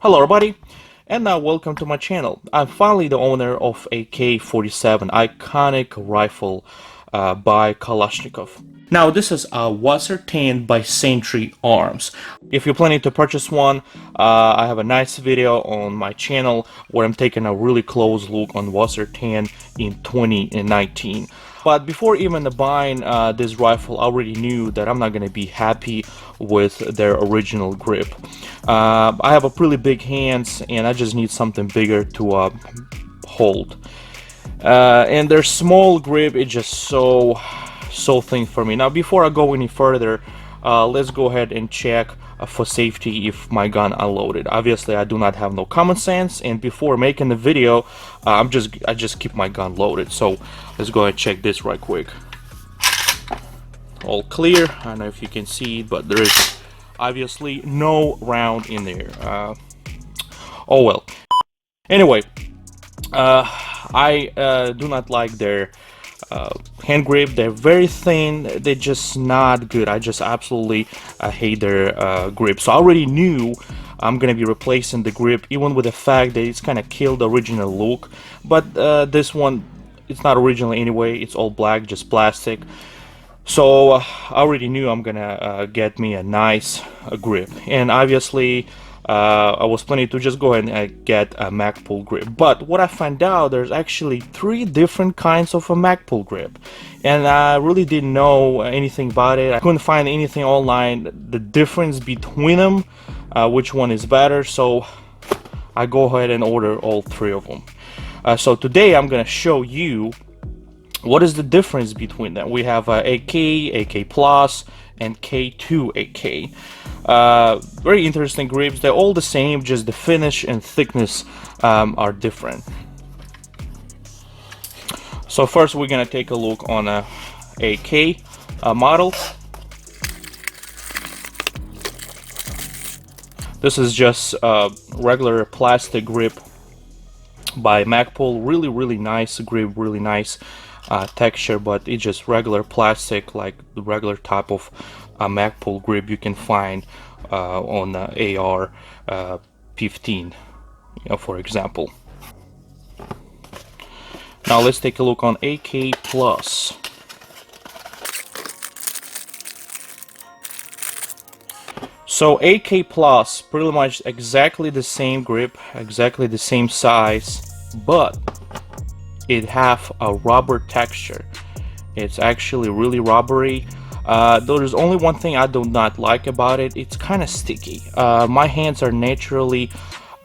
Hello everybody, and now welcome to my channel. I'm finally the owner of AK47 iconic rifle by Kalashnikov. Now this is a water-tanned by Sentry Arms. If you're planning to purchase one, I have a nice video on my channel where I'm taking a really close look on water-tan in 2019. But before even buying this rifle, I already knew that I'm not going to be happy with their original grip. I have a pretty big hands and I just need something bigger to hold. And their small grip is just so thin for me. Now before I go any further, let's go ahead and check for safety if my gun unloaded. Obviously I do not have no common sense, and before making the video I just keep my gun loaded. So let's go ahead and check this right quick. All clear. I don't know if you can see, but there is obviously no round in there. Oh well. Anyway, I do not like their hand grip. They're very thin. They're just not good. I just absolutely hate their grip. So I already knew I'm gonna be replacing the grip, even with the fact that it's kind of killed the original look. But this one, it's not original anyway. It's all black, just plastic. So I already knew I'm gonna get me a nice grip, and obviously I was planning to just go ahead and get a Magpul grip. But what I found out, there's actually 3 different kinds of a Magpul grip, and I really didn't know anything about it. I couldn't find anything online, the difference between them, which one is better. So I go ahead and order all 3 of them. So today I'm gonna show you what is the difference between them. We have AK, AK Plus, and K2 AK. Very interesting grips. They're all the same, just the finish and thickness are different. So first we're gonna take a look on a AK model. This is just a regular plastic grip by Magpul. Really nice grip, really nice texture, but it's just regular plastic, like the regular type of Magpul grip you can find on AR-15, for example. Now let's take a look on AK Plus. So AK Plus, pretty much exactly the same grip, exactly the same size, but it have a rubber texture. It's actually really rubbery. There's only one thing I do not like about it. It's kind of sticky. My hands are naturally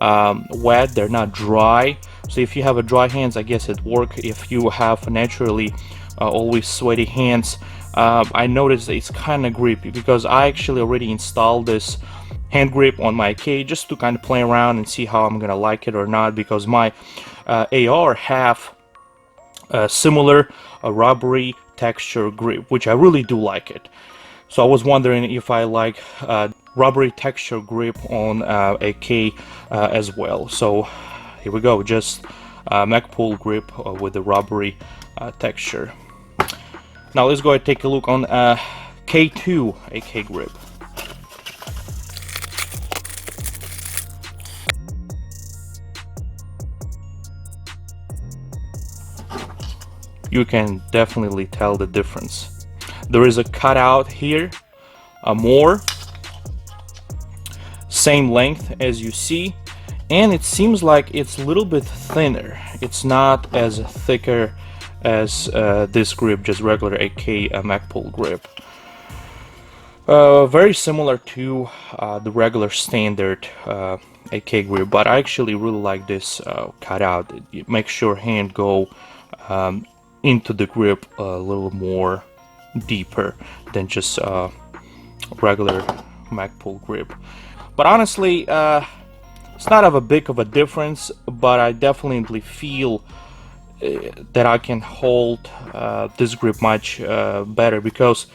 wet, they're not dry. So if you have a dry hands, I guess it works. If you have naturally always sweaty hands, I noticed it's kind of grippy, because I actually already installed this hand grip on my AK just to kind of play around and see how I'm gonna like it or not, because my AR have similar rubbery texture grip, which I really do like it. So I was wondering if I like rubbery texture grip on AK as well. So here we go, just Magpul grip with the rubbery texture. Now let's go ahead and take a look on K2 AK grip. You can definitely tell the difference. There is a cutout here, more same length as you see, and it seems like it's a little bit thinner. It's not as thicker as this grip, just regular AK Magpul grip. Very similar to the regular standard AK grip, but I actually really like this cutout. It makes your hand go into the grip a little more deeper than just regular Magpul grip. But honestly, it's not of a big of a difference, but I definitely feel that I can hold this grip much better, because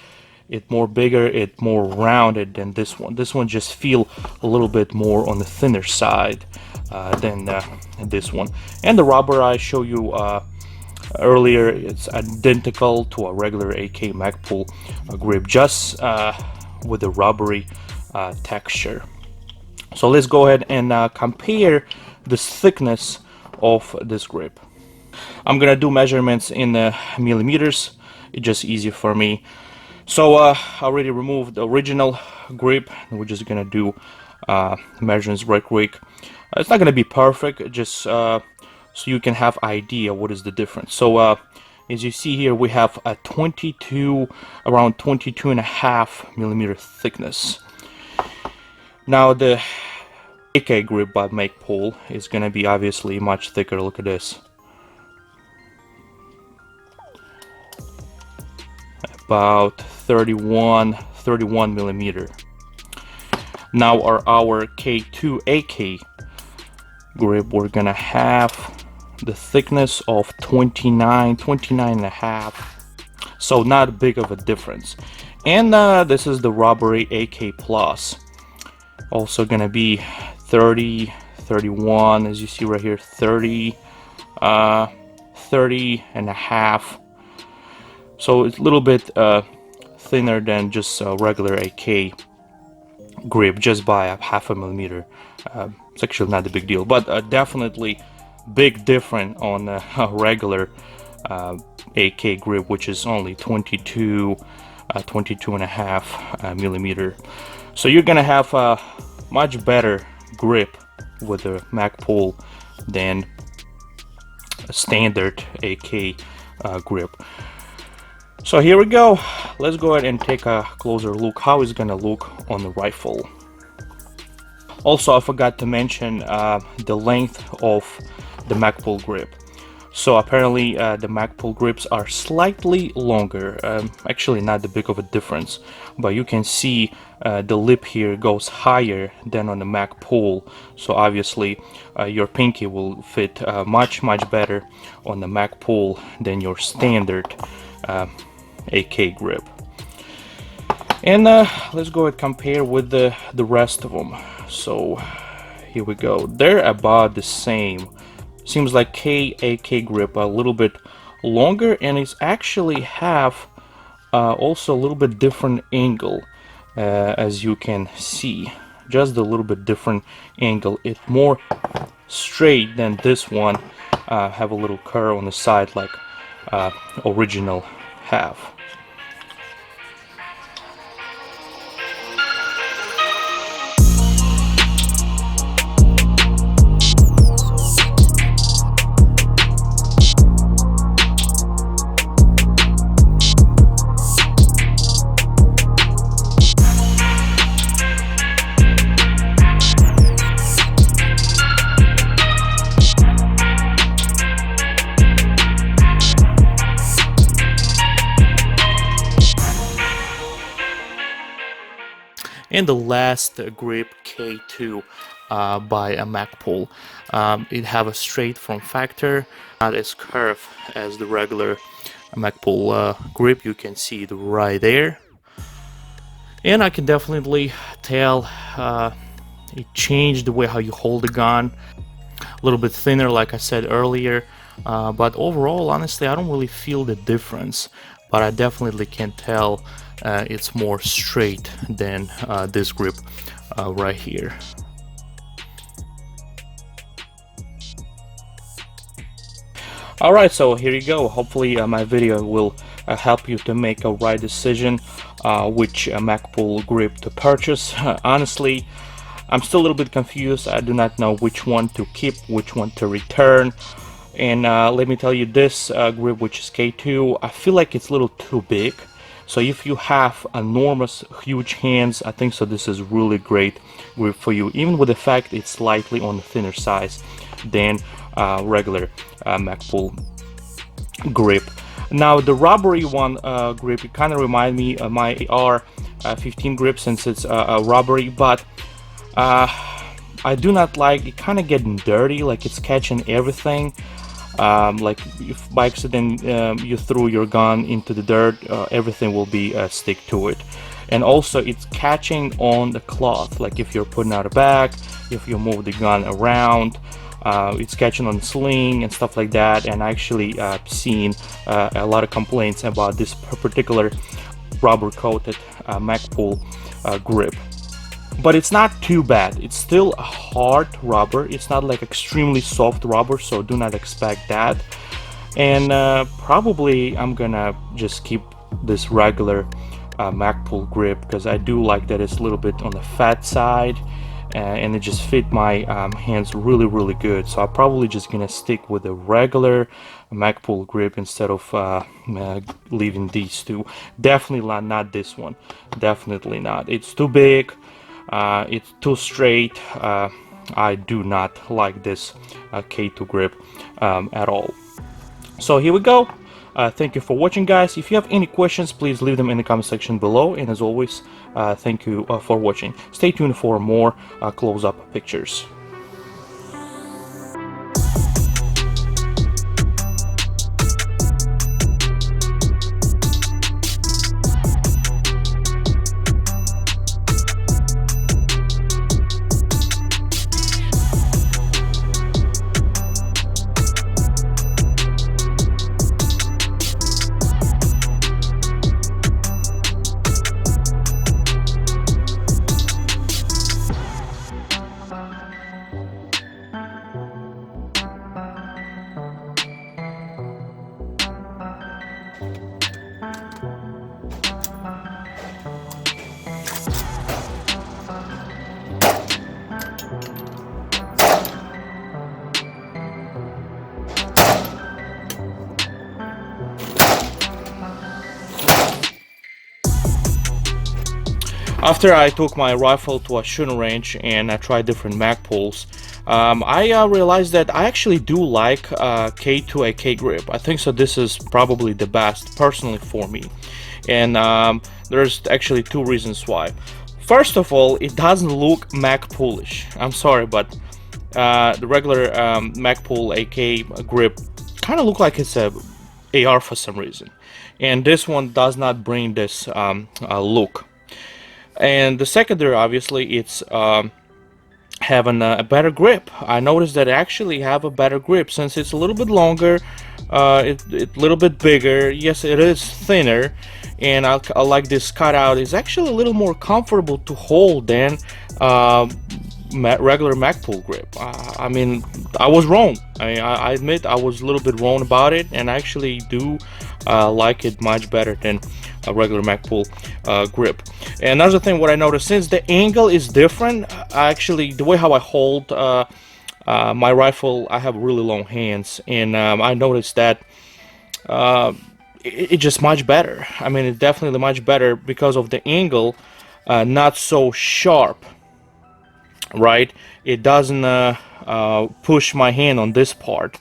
it's more bigger, it's more rounded than this one. This one just feel a little bit more on the thinner side than this one. And the rubber I show you earlier, it's identical to a regular AK Magpul grip, just with a rubbery texture. So let's go ahead and compare the thickness of this grip. I'm gonna do measurements in millimeters. It's just easier for me. So I already removed the original grip. We're just gonna do measurements right quick. It's not gonna be perfect, just so you can have idea what is the difference. So as you see here, we have a around 22 and a half millimeter thickness. Now the AK grip by Magpul is gonna be obviously much thicker. Look at this. About 31 millimeter. Now our K2 AK grip, we're gonna have the thickness of 29 and a half, so not big of a difference. And this is the Robbery AK Plus, also gonna be 30, 31, as you see right here, 30 and a half. So it's a little bit thinner than just a regular AK grip, just by a half a millimeter. It's actually not a big deal, but definitely big difference on a regular AK grip, which is only 22 and a half millimeter. So you're gonna have a much better grip with the Magpul than a standard AK grip. So here we go. Let's go ahead and take a closer look how it's gonna look on the rifle. Also, I forgot to mention the length of the Magpul grip. So apparently the Magpul grips are slightly longer, actually not that big of a difference, but you can see the lip here goes higher than on the Magpul. So obviously your pinky will fit much better on the Magpul than your standard AK grip. And let's go ahead and compare with the rest of them. So here we go. They're about the same. Seems like AK grip a little bit longer, and it's actually have also a little bit different angle, as you can see. Just a little bit different angle. It's more straight than this one. Have a little curve on the side like original have. And the last grip, K2 by a Magpul. It have a straight form factor, not as curved as the regular Magpul grip. You can see it right there. And I can definitely tell it changed the way how you hold the gun. A little bit thinner, like I said earlier. But overall, honestly, I don't really feel the difference. But I definitely can tell it's more straight than this grip right here. Alright, so here you go. Hopefully my video will help you to make a right decision which Magpul grip to purchase. Honestly, I'm still a little bit confused. I do not know which one to keep, which one to return. And let me tell you, this grip, which is K2, I feel like it's a little too big. So if you have enormous, huge hands, I think so this is really great grip for you, even with the fact it's slightly on the thinner size than regular Magpul grip. Now the robbery one grip, it kind of remind me of my AR-15 grip, since it's a robbery, but I do not like it. Kind of getting dirty, like it's catching everything. Like if by accident you threw your gun into the dirt, everything will be stick to it. And also it's catching on the cloth, like if you're putting out a bag, if you move the gun around, it's catching on the sling and stuff like that. And I actually seen a lot of complaints about this particular rubber coated Magpul grip. but it's not too bad. It's still a hard rubber. It's not like extremely soft rubber, so do not expect that. And probably I'm gonna just keep this regular Magpul grip, because I do like that it's a little bit on the fat side, and it just fit my hands really good. So I'm probably just gonna stick with a regular Magpul grip instead of leaving these two. Definitely not this one, definitely not. It's too big, it's too straight. I do not like this K2 grip at all. So here we go. Thank you for watching, guys. If you have any questions, please leave them in the comment section below. And as always, thank you for watching. Stay tuned for more close-up pictures. After I took my rifle to a shooting range and I tried different Magpuls, I realized that I actually do like K2 AK grip. I think so. This is probably the best personally for me, and there's actually two reasons why. First of all, it doesn't look Magpulish. I'm sorry, but the regular Magpul AK grip kind of look like it's a AR for some reason, and this one does not bring this look. And the secondary, obviously, it's having a better grip. I noticed that I actually have a better grip since it's a little bit longer, it's a little bit bigger. Yes, it is thinner, and I like this cutout. It's actually a little more comfortable to hold than regular Magpul grip. I mean, I was wrong. I admit I was a little bit wrong about it, and I actually do like it much better than a regular Magpul grip. And another thing, what I noticed, since the angle is different, actually the way how I hold my rifle, I have really long hands, and I noticed that it's just much better. I mean, it's definitely much better because of the angle, not so sharp, right? It doesn't push my hand on this part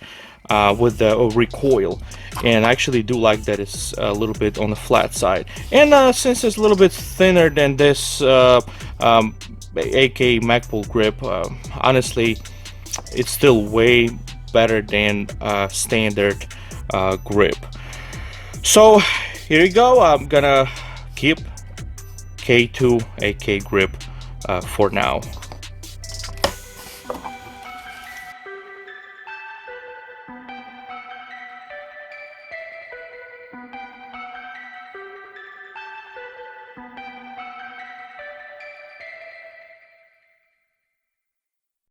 with the recoil, and I actually do like that it's a little bit on the flat side. And since it's a little bit thinner than this AK Magpul grip, honestly, it's still way better than standard grip. So here you go. I'm gonna keep K2 AK grip for now.